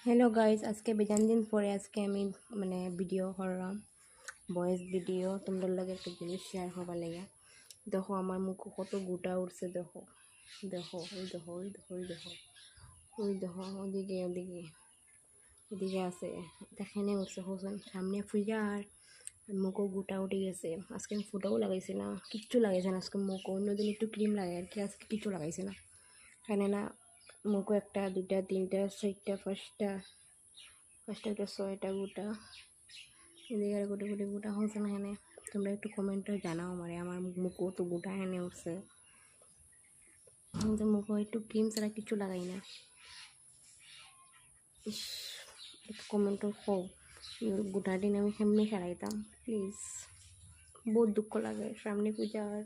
Hello guys, আজকে বেজান দিন পরে আজকে আমি ভিডিও করলাম, ভয়েস ভিডিও তোমাদের লগে একটা জিনিস শেয়ার হবার লাগে। দেখো আমার মুখে কত গোটা উঠছে, দেখো দেখো ওই দেখো ওই দেখো ওই দেখো ওই দেখো ওদিকে ওদিকে এদিকে আছে, দেখানে উঠছে হোসেন সামনে ফুইয়া আর মুখও গোটা উঠে গেছে। আজকে আমি ফুটাও লাগাইছি না, কিচ্ছু লাগাইছে না আজকে মুখ, অন্যদিন একটু ক্রিম লাগাই আর কি, আজকে কিচ্ছু লাগাইছে না। কেন না মুখও একটা দুইটা তিনটা চারটা পাঁচটা একটা ছয়টা গোটা, এদিকে আর গোটে গোটে গোটা হচ্ছে না। এখানে তোমরা একটু কমেন্টে জানাও আমার মুখও তো গোটা এনে উঠছে। আমি তো মুখও একটু ক্রিম ছাড়া কিছু লাগাই না। ইস, একটু কমেন্টও হোক গোটা দিন আমি কেমনি সারাইতাম প্লিজ। বহুত দুঃখ লাগে, সামনে পূজা আর